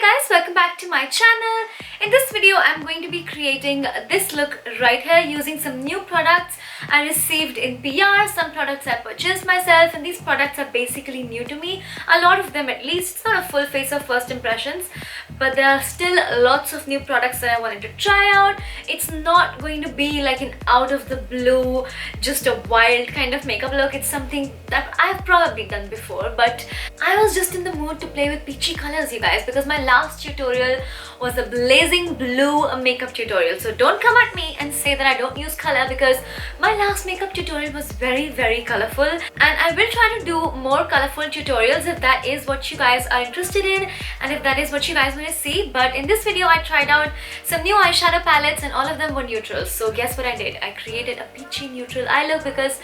guys, welcome back to my channel. In this video I'm going to be creating this look right here using some new products I received in PR, some products I purchased myself, and these products are basically new to me, a lot of them at least. It's not a full face of first impressions, but there are still lots of new products that I wanted to try out. It's not going to be like an out of the blue, just a wild kind of makeup look. It's something that I've probably done before, but I was just in the mood to play with peachy colors, you guys, because my last tutorial was a blazing blue makeup tutorial. So don't come at me and say that I don't use color, because my last makeup tutorial was very colorful, and I will try to do more colorful tutorials if that is what you guys are interested in and if that is what you guys want to see. But in this video I tried out some new eyeshadow palettes and all of them were neutrals. So guess what I did? I created a peachy neutral eye look because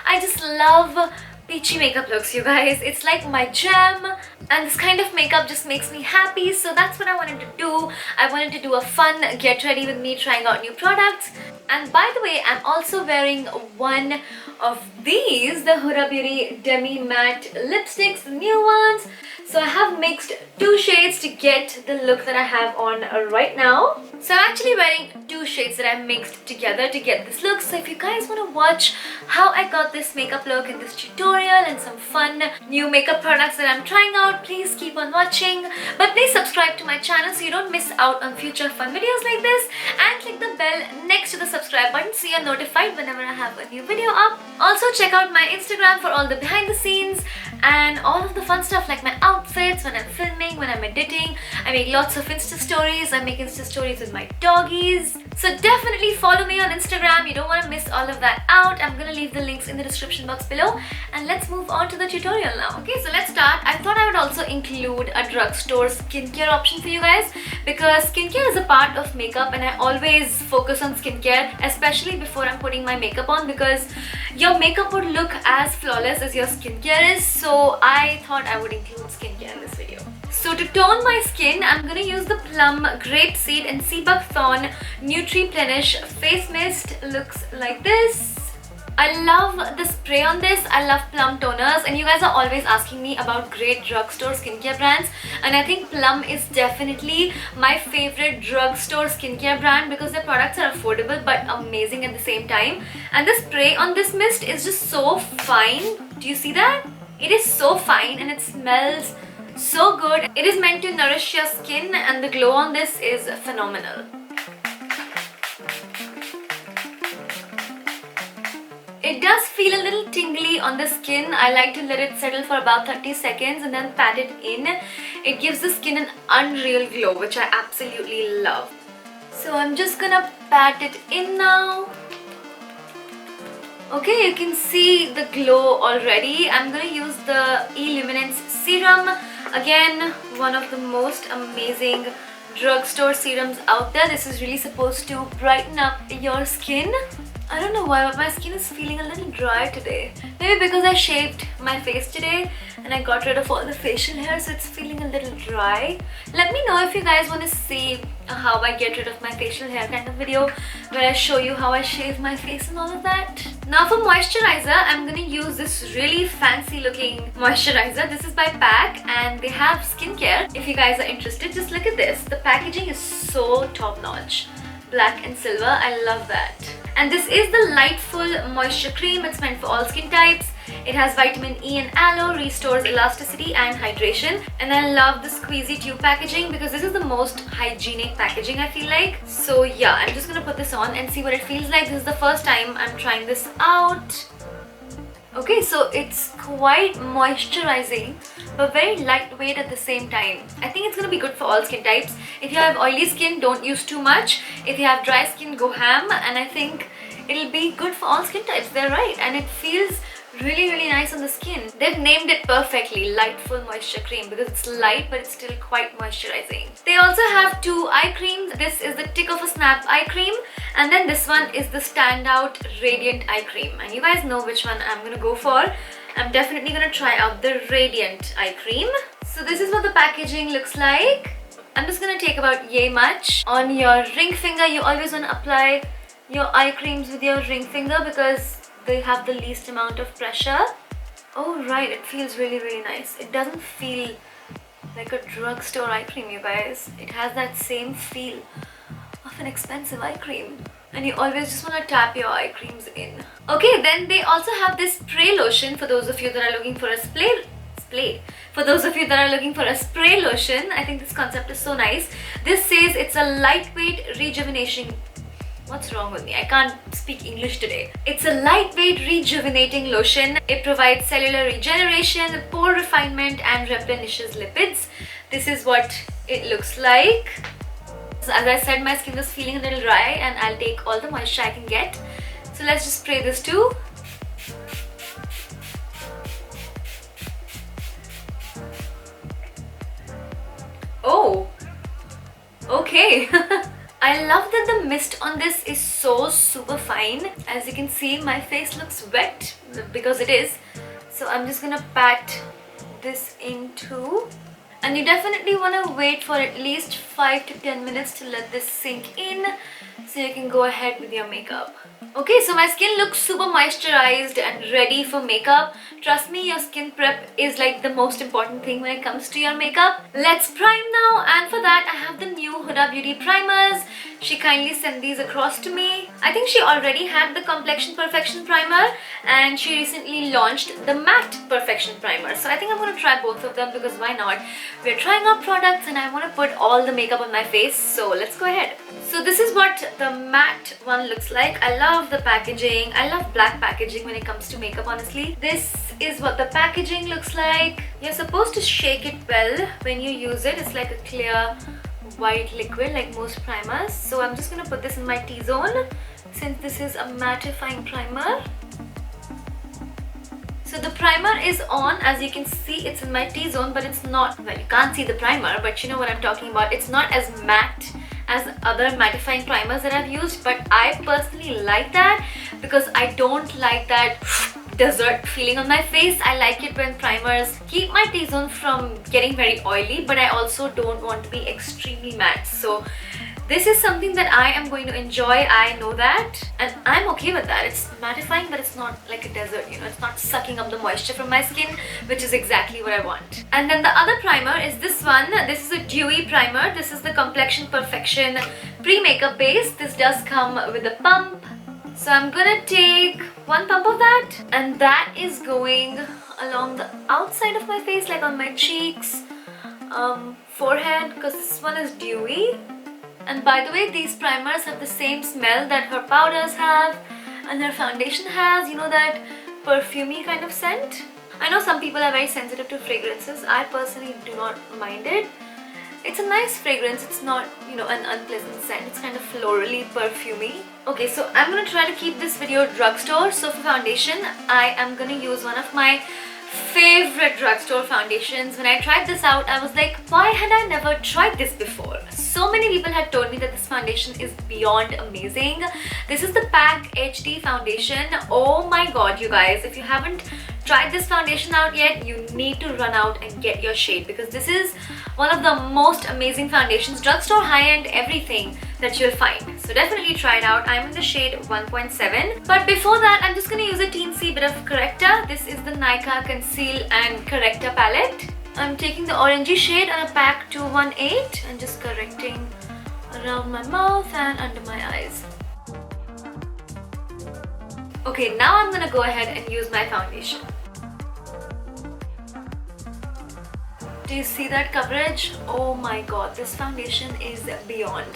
I just love peachy makeup looks, you guys. It's like my jam, and this kind of makeup just makes me happy. So that's what I wanted to do. I wanted to do a fun get ready with me trying out new products. And by the way, I'm also wearing one of these, the Huda Beauty Demi Matte lipsticks, the new ones. So I have mixed two shades to get the look that I have on right now. So I'm actually wearing two shades that I mixed together to get this look. So if you guys want to watch how I got this makeup look in this tutorial and some fun new makeup products that I'm trying out, please keep on watching. But please subscribe to my channel so you don't miss out on future fun videos like this, and click the bell next to the subscribe button so you're notified whenever I have a new video up. Also check out my Instagram for all the behind the scenes and all of the fun stuff like my outfits when I'm filming, when I'm editing. I make lots of Insta stories. I make Insta stories with my doggies. So definitely follow me on Instagram. You don't want to miss all of that out. I'm gonna leave the links in the description box below. And let's move on to the tutorial now. Okay, so let's start. I thought I would also include a drugstore skincare option for you guys, because skincare is a part of makeup and I always focus on skincare, especially before I'm putting my makeup on, because your makeup would look as flawless as your skincare is. So I thought I would include skincare in this video. So to tone my skin, I'm gonna use the Plum Grape Seed and Buckthorn Nutri Plenish face mist. Looks like this. I love the spray on this. I love Plum toners, and you guys are always asking me about great drugstore skincare brands, and I think Plum is definitely my favorite drugstore skincare brand because their products are affordable but amazing at the same time. And the spray on this mist is just so fine. Do you see that? It is so fine and it smells so good. It is meant to nourish your skin, and the glow on this is phenomenal. It does feel a little tingly on the skin. I like to let it settle for about 30 seconds and then pat it in. It gives the skin an unreal glow, which I absolutely love. So I'm just gonna pat it in now. Okay, you can see the glow already. I'm gonna use the Luminence Serum. Again, one of the most amazing drugstore serums out there. This is really supposed to brighten up your skin. I don't know why, but my skin is feeling a little dry today. Maybe because I shaved my face today and I got rid of all the facial hair, so it's feeling a little dry. Let me know if you guys want to see how I get rid of my facial hair kind of video where I show you how I shave my face and all of that. Now for moisturizer, I'm gonna use this really fancy looking moisturizer. This is by PAC and they have skincare. If you guys are interested, just look at this. The packaging is so top notch. Black and silver, I love that. And this is the Lightful Moisture Cream. It's meant for all skin types. It has vitamin E and aloe, restores elasticity and hydration. And I love the squeezy tube packaging because this is the most hygienic packaging, I feel like. So yeah, I'm just gonna put this on and see what it feels like. This is the first time I'm trying this out. Okay, so it's quite moisturizing but very lightweight at the same time. I think it's gonna be good for all skin types. If you have oily skin, don't use too much. If you have dry skin, go ham. And I think it'll be good for all skin types. They're right, and it feels really nice on the skin. They've named it perfectly, Lightful Moisture Cream, because it's light but it's still quite moisturizing. They also have two eye creams. This is the Tick of a Snap eye cream, and then this one is the Standout Radiant Eye Cream, and you guys know which one I'm gonna go for. I'm definitely gonna try out the Radiant Eye Cream. So this is what the packaging looks like. I'm just gonna take about yay much on your ring finger. You always want to apply your eye creams with your ring finger because they have the least amount of pressure. Oh right, it feels really nice. It doesn't feel like a drugstore eye cream, you guys. It has that same feel of an expensive eye cream. And you always just want to tap your eye creams in. Okay, then they also have this spray lotion for those of you that are looking for a For those of you that are looking for a spray lotion. I think this concept is so nice. This says it's a lightweight rejuvenation. What's wrong with me? I can't speak English today. It's a lightweight rejuvenating lotion. It provides cellular regeneration, pore refinement, and replenishes lipids. This is what it looks like. So as I said, my skin was feeling a little dry and I'll take all the moisture I can get. So let's just spray this too. Oh, okay. I love that the mist on this is so super fine. As you can see, my face looks wet because it is. So I'm just gonna pat this in too. And you definitely want to wait for at least 5 to 10 minutes to let this sink in so you can go ahead with your makeup. Okay, so my skin looks super moisturized and ready for makeup. Trust me, your skin prep is like the most important thing when it comes to your makeup. Let's prime now, and for that I have the new Huda Beauty primers. She kindly sent these across to me. I think she already had the Complexion Perfection primer and she recently launched the Matte Perfection primer. So I think I'm going to try both of them because why not? We're trying out products and I want to put all the makeup on my face, so let's go ahead. So this is what the matte one looks like. I love the packaging. I love black packaging when it comes to makeup, honestly. This is what the packaging looks like. You're supposed to shake it well when you use it. It's like a clear white liquid like most primers. So I'm just going to put this in my T-zone since this is a mattifying primer. So the primer is on. As you can see, it's in my T-zone, but it's not, well, you can't see the primer, but you know what I'm talking about. It's not as matte as other mattifying primers that I've used, but I personally like that because I don't like that dessert feeling on my face. I like it when primers keep my T-zone from getting very oily, but I also don't want to be extremely matte. So this is something that I am going to enjoy. I know that, and I'm okay with that. It's mattifying, but it's not like a dessert, you know. It's not sucking up the moisture from my skin, which is exactly what I want. And then the other primer is this one. This is a dewy primer. This is the Complexion Perfection pre-makeup base. This does come with a pump. So I'm gonna take one pump of that, and that is going along the outside of my face, like on my cheeks, forehead, because this one is dewy. And by the way, these primers have the same smell that her powders have and her foundation has, you know, that perfumey kind of scent. I know some people are very sensitive to fragrances. I personally do not mind it. It's a nice fragrance. It's not, you know, an unpleasant scent. It's kind of florally perfumey. Okay, so I'm going to try to keep this video drugstore. So for foundation, I am going to use one of my favorite drugstore foundations. When I tried this out, I was like, why had I never tried this before? So many people had told me that this foundation is beyond amazing. This is the PAC HD Foundation. Oh my god, you guys, if you haven't tried this foundation out yet, you need to run out and get your shade, because this is one of the most amazing foundations, drugstore, high-end, everything that you'll find. So definitely try it out. I'm in the shade 1.7. But before that, I'm just going to use a teensy bit of corrector. This is the Nykaa Conceal and Corrector palette. I'm taking the orangey shade on a PAC 218 and just correcting around my mouth and under my eyes. Okay, now I'm going to go ahead and use my foundation. Do you see that coverage? Oh my god, this foundation is beyond.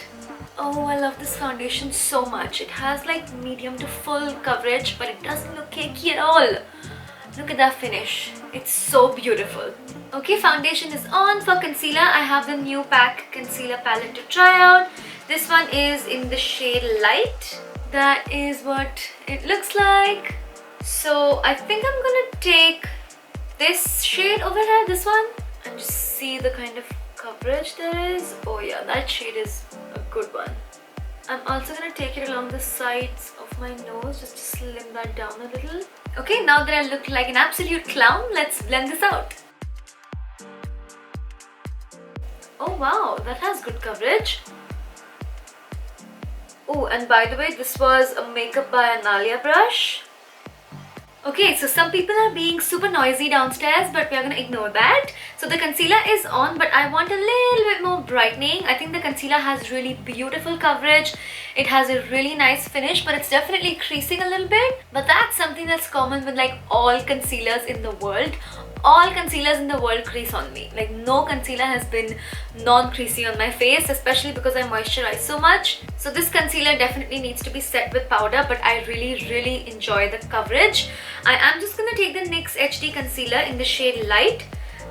Oh, I love this foundation so much. It has like medium to full coverage, but it doesn't look cakey at all. Look at that finish. It's so beautiful. Okay, foundation is on. For concealer, I have the new PAC concealer palette to try out. This one is in the shade Light. That is what it looks like. So I think I'm gonna take this shade over here, this one, and just see the kind of coverage there is. Oh yeah, that shade is a good one. I'm also gonna take it along the sides of my nose just to slim that down a little. Okay, now that I look like an absolute clown, let's blend this out. Oh wow, that has good coverage. Oh, and by the way, this was a Makeup by Analia brush. Okay, so some people are being super noisy downstairs, but we are gonna ignore that. So the concealer is on, but I want a little bit more brightening. I think the concealer has really beautiful coverage. It has a really nice finish, but it's definitely creasing a little bit. But that's something that's common with like all concealers in the world. All concealers in the world crease on me. Like no concealer has been non-creasy on my face, especially because I moisturize so much. So this concealer definitely needs to be set with powder, but I really enjoy the coverage. I am just gonna take the NYX HD concealer in the shade Light.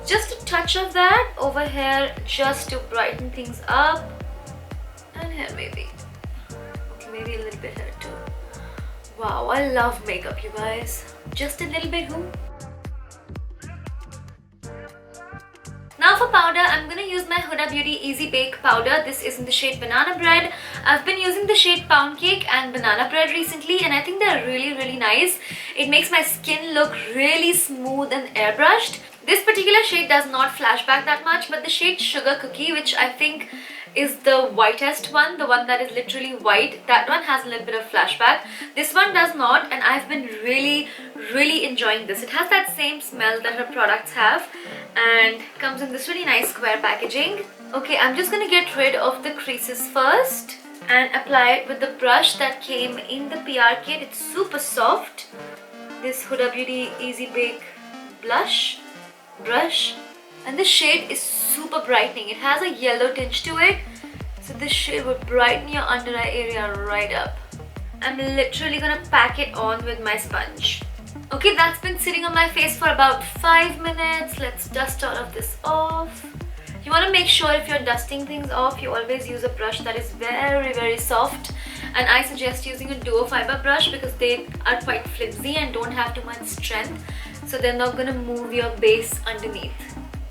Just a touch of that over here just to brighten things up. And here maybe. Okay, maybe a little bit here too. Wow, I love makeup, you guys. Just a little bit, who? Now for powder, I'm going to use my Huda Beauty Easy Bake powder. This is in the shade Banana Bread. I've been using the shade Pound Cake and Banana Bread recently, and I think they're really nice. It makes my skin look really smooth and airbrushed. This particular shade does not flashback that much, but the shade Sugar Cookie, which I think is the whitest one, the one that is literally white, that one has a little bit of flashback. This one does not, and I've been really enjoying this. It has that same smell that her products have and comes in this really nice square packaging. Okay, I'm just gonna get rid of the creases first and apply it with the brush that came in the PR kit. It's super soft. This Huda Beauty Easy Bake brush, and this shade is super brightening. It has a yellow tinge to it, so this shade will brighten your under eye area right up. I'm literally gonna pack it on with my sponge. Okay, that's been sitting on my face for about 5 minutes. Let's dust all of this off. You want to make sure if you're dusting things off, you always use a brush that is very soft, and I suggest using a duo fiber brush because they are quite flimsy and don't have too much strength, so they're not going to move your base underneath.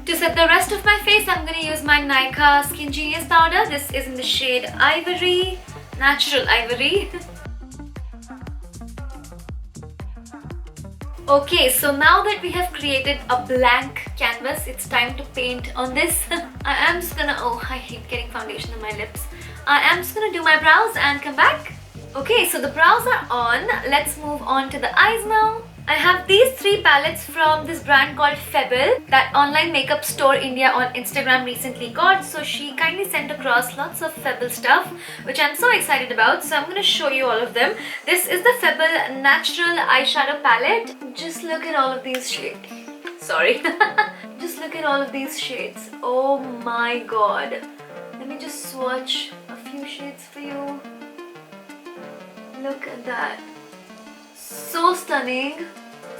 To set the rest of my face, I'm going to use my Nykaa Skin Genius powder. This is in the shade Ivory, Natural Ivory. Okay, so now that we have created a blank canvas, it's time to paint on this. I am just gonna, oh, I hate getting foundation on my lips. I am just gonna do my brows and come back. Okay, so the brows are on. Let's move on to the eyes now. I have these 3 palettes from this brand called Febble that online makeup store India on Instagram recently got. So she kindly sent across lots of Febble stuff, which I'm so excited about. So I'm going to show you all of them. This is the Febble Natural Eyeshadow Palette. Just look at all of these shades. Sorry. Just look at all of these shades. Oh my god. Let me just swatch a few shades for you. Look at that. So stunning.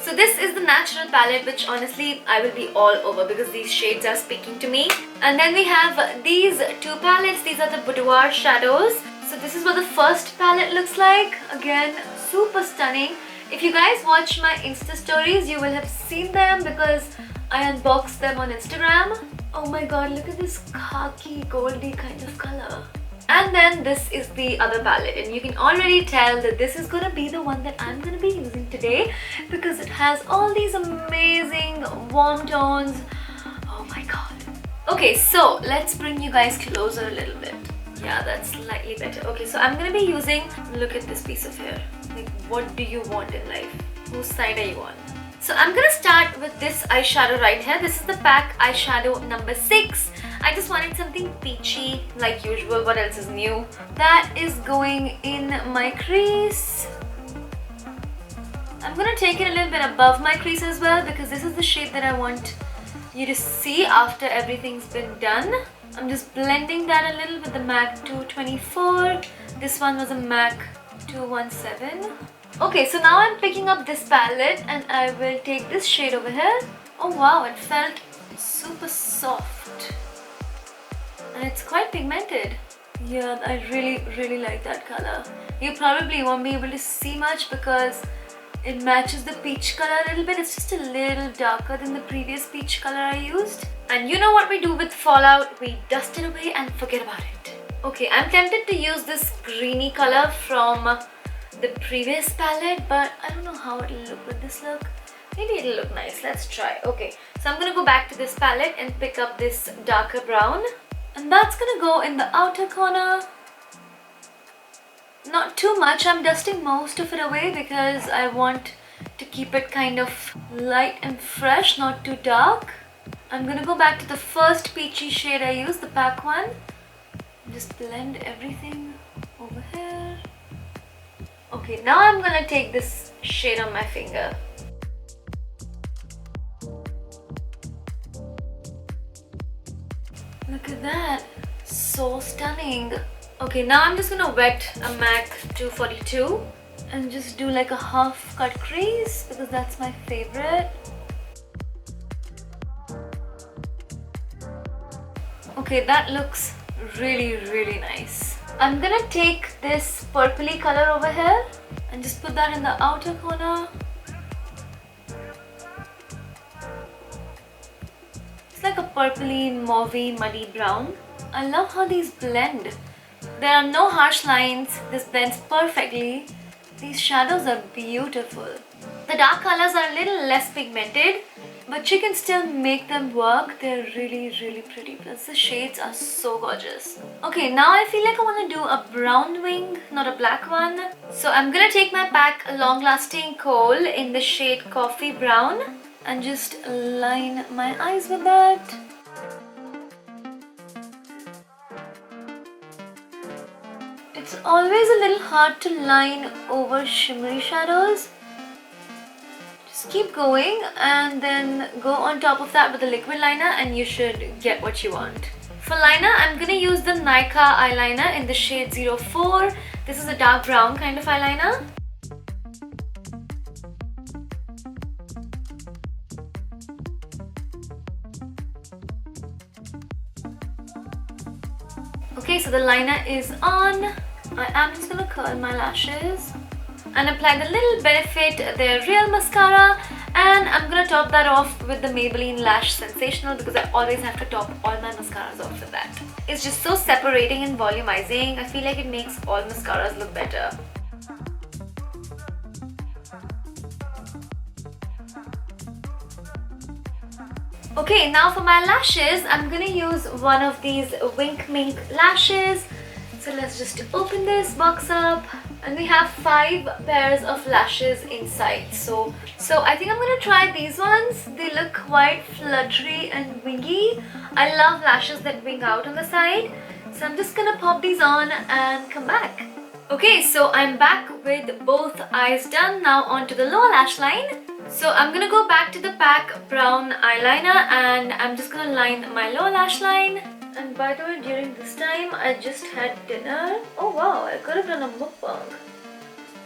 So this is the natural palette, which honestly I will be all over because these shades are speaking to me. And then we have these 2 palettes. These are the boudoir shadows. So this is what the first palette looks like. Again, super stunning. If you guys watch my Insta stories, you will have seen them because I unboxed them on Instagram. Oh my god, look at this khaki goldy kind of color. And then this is the other palette, and you can already tell that this is going to be the one that I'm going to be using today because it has all these amazing warm tones. Oh my god. Okay, so let's bring you guys closer a little bit. Yeah, that's slightly better. Okay, so I'm going to be using, look at this piece of hair. Like, what do you want in life? Whose side are you on? So I'm going to start with this eyeshadow right here. This is the PAC eyeshadow number 6. I just wanted something peachy like usual. What else is new? That is going in my crease. I'm gonna take it a little bit above my crease as well because this is the shade that I want you to see after everything's been done. I'm just blending that a little with the MAC 224. This one was a MAC 217. Okay, so now I'm picking up this palette and I will take this shade over here. Oh wow, it felt super soft. And it's quite pigmented. Yeah, I really like that color. You probably won't be able to see much because it matches the peach color a little bit. It's just a little darker than the previous peach color I used. And you know what we do with fallout? We dust it away and forget about it. Okay, I'm tempted to use this greeny color from the previous palette, but I don't know how it'll look with this look. Maybe it'll look nice. Let's try. Okay, so I'm gonna go back to this palette and pick up this darker brown. And that's gonna go in the outer corner. Not too much. I'm dusting most of it away because I want to keep it kind of light and fresh, not too dark. I'm gonna go back to the first peachy shade I used, the PAC one. Just blend everything over here. Okay, now I'm gonna take this shade on my finger. Look at that, so stunning. Okay, now I'm just gonna wet a MAC 242 and just do like a half cut crease because that's my favorite. Okay, that looks really nice. I'm gonna take this purpley color over here and just put that in the outer corner. It's like a purpley, mauvey, muddy brown. I love how these blend. There are no harsh lines. This blends perfectly. These shadows are beautiful. The dark colors are a little less pigmented, but you can still make them work. They're really pretty. Plus the shades are so gorgeous. Okay, now I feel like I want to do a brown wing, not a black one. So I'm gonna take my PAC Longlasting Kohl in the shade Coffee Brown and just line my eyes with that. It's always a little hard to line over shimmery shadows. Just keep going and then go on top of that with a liquid liner and you should get what you want. For liner, I'm gonna use the Nykaa eyeliner in the shade 04. This is a dark brown kind of eyeliner. Okay, so the liner is on. I am just gonna curl my lashes and apply the little Benefit Their Real mascara, and I'm gonna top that off with the Maybelline Lash Sensational because I always have to top all my mascaras off with that. It's just so separating and volumizing. I feel like it makes all mascaras look better. Okay, now for my lashes, I'm gonna use one of these Wink Mink lashes. So let's just open this box up and we have 5 pairs of lashes inside. So I think I'm gonna try these ones. They look quite fluttery and wingy. I love lashes that wing out on the side. So I'm just gonna pop these on and come back. Okay, so I'm back with both eyes done. Now onto the lower lash line. So I'm gonna go back to the PAC brown eyeliner and I'm just gonna line my lower lash line. And by the way, during this time, I just had dinner. Oh wow, I could have done a mukbang.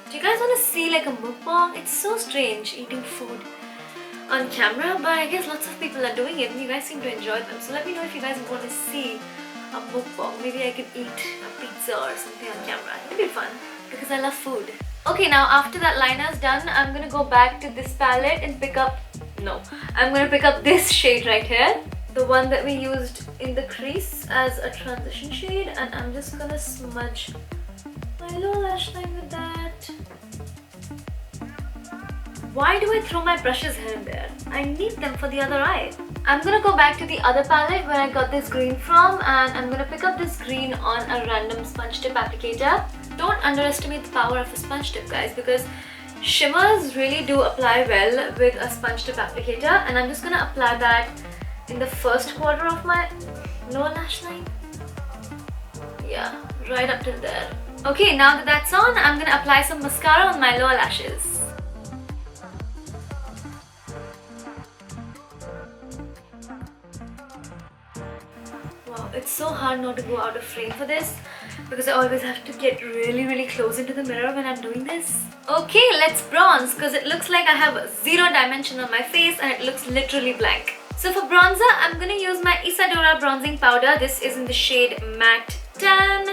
Do you guys want to see like a mukbang? It's so strange eating food on camera, but I guess lots of people are doing it and you guys seem to enjoy them. So let me know if you guys want to see a mukbang. Maybe I could eat a pizza or something on camera. It'd be fun because I love food. Okay, now after that liner's done, I'm gonna go back to this palette and pick up this shade right here. The one that we used in the crease as a transition shade, and I'm just gonna smudge my lower lash line with that. Why do I throw my brushes here and there? I need them for the other eye. I'm gonna go back to the other palette where I got this green from, and I'm gonna pick up this green on a random sponge tip applicator. Don't underestimate the power of a sponge tip, guys, because shimmers really do apply well with a sponge tip applicator, and I'm just gonna apply that in the first quarter of my lower lash line. Yeah, right up till there. Okay, now that that's on, I'm gonna apply some mascara on my lower lashes. Wow, it's so hard not to go out of frame for this because I always have to get really close into the mirror when I'm doing this. Okay, let's bronze because it looks like I have 0 dimension on my face and it looks literally blank. So for bronzer, I'm gonna use my Isadora bronzing powder. This is in the shade Matte Tan.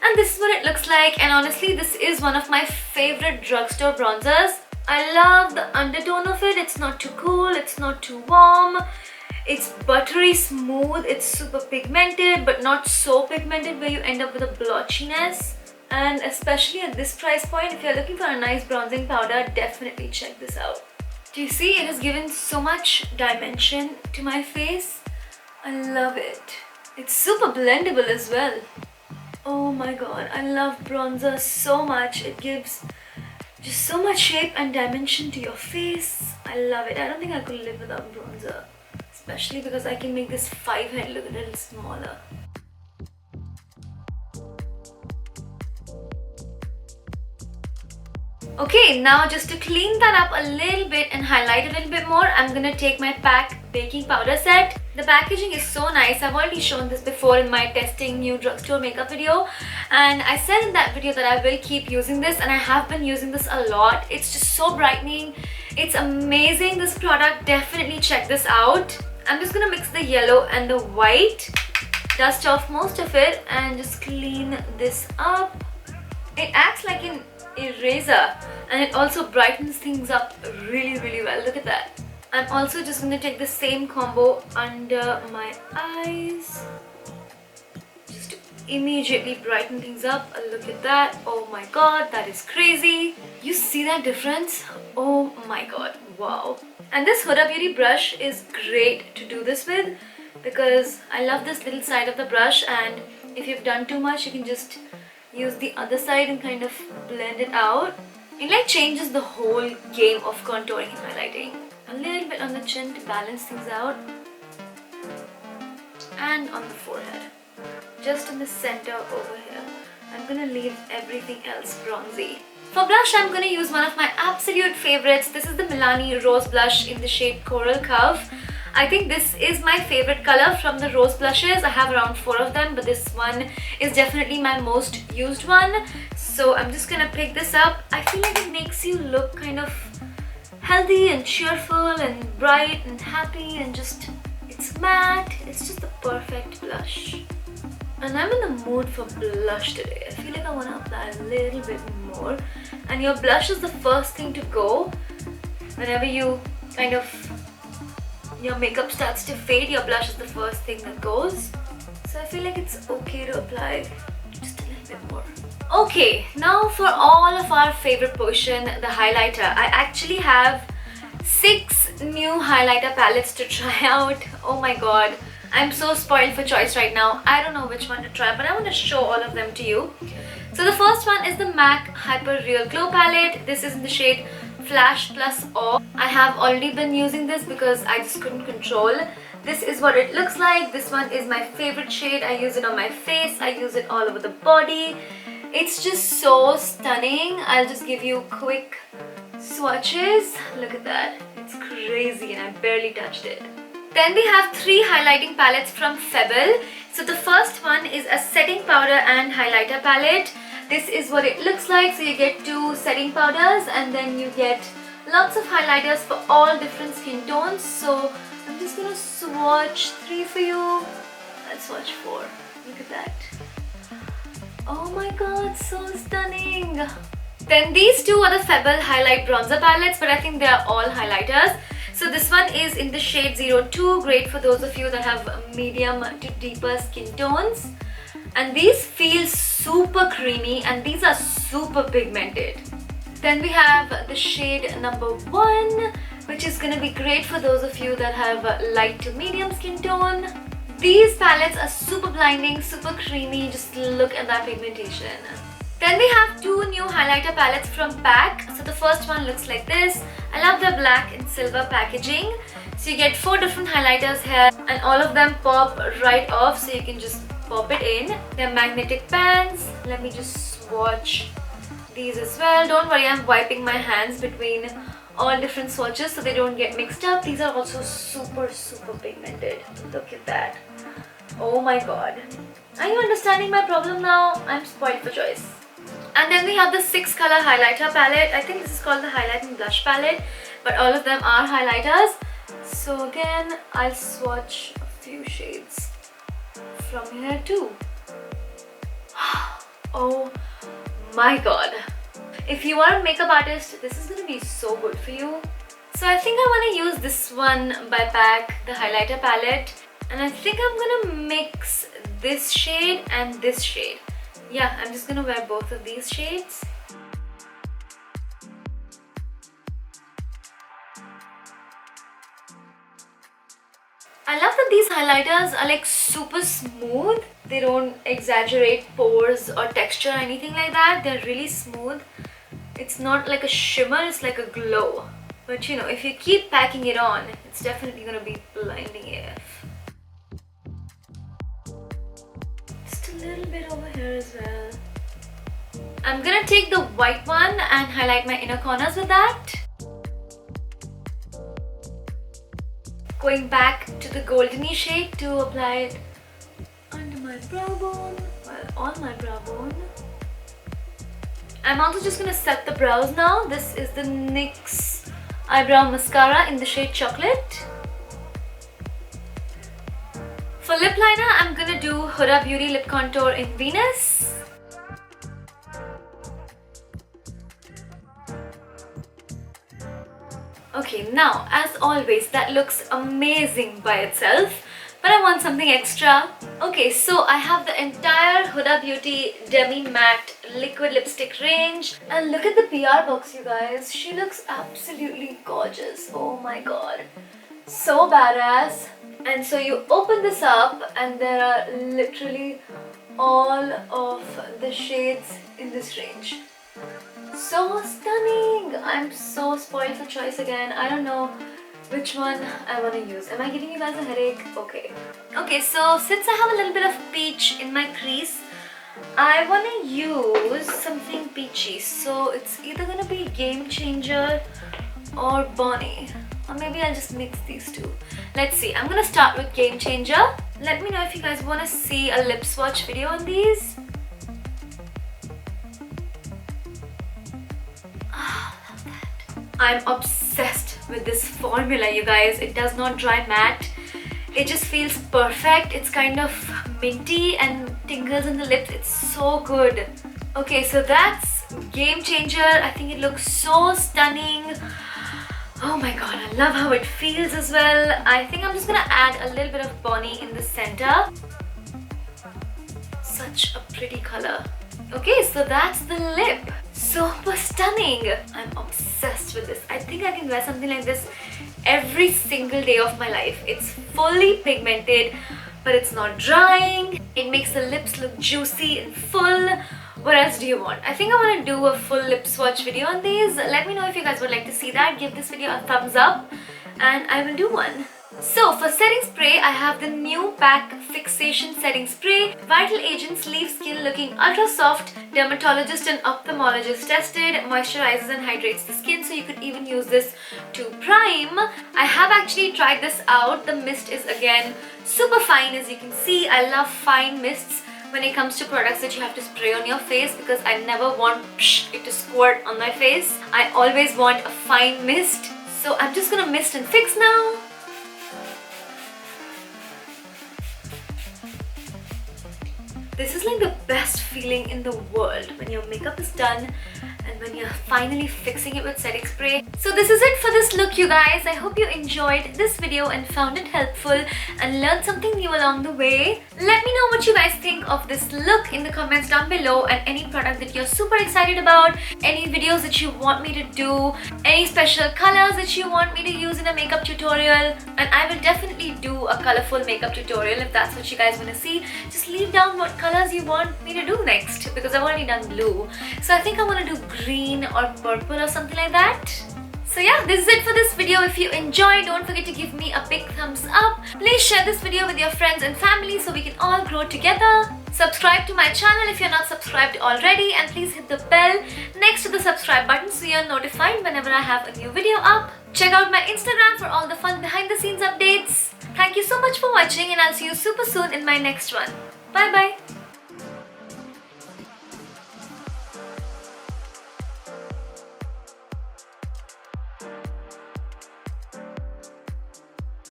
And this is what it looks like. And honestly, this is one of my favorite drugstore bronzers. I love the undertone of it. It's not too cool, it's not too warm. It's buttery smooth, it's super pigmented, but not so pigmented where you end up with a blotchiness. And especially at this price point, if you're looking for a nice bronzing powder, definitely check this out. Do you see? It has given so much dimension to my face. I love it. It's super blendable as well. Oh my god, I love bronzer so much. It gives Just so much shape and dimension to your face. I love it. I don't think I could live without bronzer, especially because I can make this 5 head look a little smaller. Okay, now just to clean that up a little bit and highlight a little bit more, I'm gonna take my PAC baking powder set. The packaging is so nice. I've already shown this before in my testing new drugstore makeup video, and I said in that video that I will keep using this, and I have been using this a lot. It's just so brightening. It's amazing, this product. Definitely check this out. I'm just gonna mix the yellow and the white, dust off most of it, and just clean this up. It acts like an eraser, and it also brightens things up really well. Look at that. I'm also just going to take the same combo under my eyes just to immediately brighten things up. Look at that. Oh my god, that is crazy. You see that difference? Oh my god, wow. And this Huda Beauty brush is great to do this with, because I love this little side of the brush, and if you've done too much, you can just use the other side and kind of blend it out. It like changes the whole game of contouring and highlighting. A little bit on the chin to balance things out, and on the forehead, just in the center over here. I'm gonna leave everything else bronzy. For blush, I'm gonna use one of my absolute favorites. This is the Milani Rose Blush in the shade Coral Curve. I think this is my favorite color from the rose blushes. I have around 4 of them, but this one is definitely my most used one. So I'm just gonna pick this up. I feel like it makes you look kind of healthy and cheerful and bright and happy, and just, it's matte. It's just the perfect blush. And I'm in the mood for blush today. I feel like I want to apply a little bit more. And your blush is the first thing to go. Whenever you kind of, your makeup starts to fade, your blush is the first thing that goes. So I feel like it's okay to apply just a little bit more. Okay, now for all of our favorite potion, the highlighter. I actually have 6 new highlighter palettes to try out. Oh my god, I'm so spoiled for choice right now. I don't know which one to try, but I want to show all of them to you. So the first one is the MAC Hyper Real Glow palette. This is in the shade Flash Plus Awe. I have already been using this because I just couldn't control. This is what it looks like. This one is my favorite shade. I use it on my face. I use it all over the body. It's just so stunning. I'll just give you quick swatches. Look at that. It's crazy, and I barely touched it. Then we have 3 highlighting palettes from Febble. So the first one is a setting powder and highlighter palette. This is what it looks like. So you get 2 setting powders, and then you get lots of highlighters for all different skin tones. So I'm just gonna swatch 3 for you. Let's swatch 4. Look at that. Oh my god, so stunning. Then these 2 are the Febble highlight bronzer palettes, but I think they are all highlighters. So this one is in the shade 02, great for those of you that have medium to deeper skin tones. And these feel super creamy, and these are super pigmented. Then we have the shade number 1, which is going to be great for those of you that have light to medium skin tone. These palettes are super blinding, super creamy. Just look at that pigmentation. Then we have 2 new highlighter palettes from PAC. So the first one looks like this. I love the black and silver packaging. So you get 4 different highlighters here, and all of them pop right off, so you can just pop it in. They're magnetic pans. Let me just swatch these as well. Don't worry, I'm wiping my hands between all different swatches so they don't get mixed up. These are also super pigmented. Look at that. Oh my god. Are you understanding my problem now? I'm spoiled for choice. And then we have the 6 color highlighter palette. I think this is called the highlight and blush palette, but all of them are highlighters. So again, I'll swatch a few shades from here too. Oh my god. If you are a makeup artist, this is going to be so good for you. So I think I want to use this one by PAC, the highlighter palette. And I think I'm going to mix this shade and this shade. Yeah, I'm just going to wear both of these shades. I love that these highlighters are like super smooth. They don't exaggerate pores or texture or anything like that. They're really smooth. It's not like a shimmer, it's like a glow. But you know, if you keep packing it on, it's definitely gonna be blinding AF. Just a little bit over here as well. I'm gonna take the white one and highlight my inner corners with that. Going back to the goldeny shade to apply it under my brow bone, well, on my brow bone. I'm also just gonna set the brows now. This is the NYX eyebrow mascara in the shade Chocolate. For lip liner, I'm gonna do Huda Beauty Lip Contour in Venus. Okay, now as always, that looks amazing by itself, but I want something extra. Okay, so I have the entire Huda Beauty Demi Matte liquid lipstick range, and look at the PR box, you guys. She looks absolutely gorgeous. Oh my god, so badass. And so you open this up and there are literally all of the shades in this range. So stunning! I'm so spoiled for choice again. I don't know which one I want to use. Am I giving you guys a headache? Okay. Okay, so since I have a little bit of peach in my crease, I want to use something peachy. So it's either going to be Game Changer or Bonnie. Or maybe I'll just mix these two. Let's see. I'm going to start with Game Changer. Let me know if you guys want to see a lip swatch video on these. I'm obsessed with this formula, you guys. It does not dry matte. It just feels perfect. It's kind of minty and tingles in the lips. It's so good. Okay, so that's Game Changer. I think it looks so stunning. Oh my god, I love how it feels as well. I think I'm just gonna add a little bit of Bonnie in the center. Such a pretty color. Okay, so that's the lip. Super stunning. I'm obsessed with this. I think I can wear something like this every single day of my life. It's fully pigmented, but it's not drying. It makes the lips look juicy and full. What else do you want? I think I want to do a full lip swatch video on these. Let me know if you guys would like to see that. Give this video a thumbs up and I will do one. So for setting spray, I have the new PAC Fixation Setting Spray. Vital Agents leave skin looking ultra soft. Dermatologist and ophthalmologist tested. Moisturizes and hydrates the skin, so you could even use this to prime. I have actually tried this out. The mist is again super fine, as you can see. I love fine mists when it comes to products that you have to spray on your face, because I never want it to squirt on my face. I always want a fine mist. So I'm just gonna mist and fix now. This is like the best feeling in the world when your makeup is done and when you're finally fixing it with setting spray. So this is it for this look, you guys. I hope you enjoyed this video and found it helpful and learned something new along the way. Let me know what you guys think of this look in the comments down below, and any product that you're super excited about, any videos that you want me to do, any special colors that you want me to use in a makeup tutorial. And I will definitely do a colorful makeup tutorial if that's what you guys want to see. Just leave down what colors you want me to do next, because I've already done blue. So I think I want to do green or purple or something like that. So yeah, this is it for this video. If you enjoyed, don't forget to give me a big thumbs up. Please share this video with your friends and family so we can all grow together. Subscribe to my channel if you're not subscribed already, and please hit the bell next to the subscribe button so you're notified whenever I have a new video up. Check out my Instagram for all the fun behind the scenes updates. Thank you so much for watching, and I'll see you super soon in my next one. Bye bye.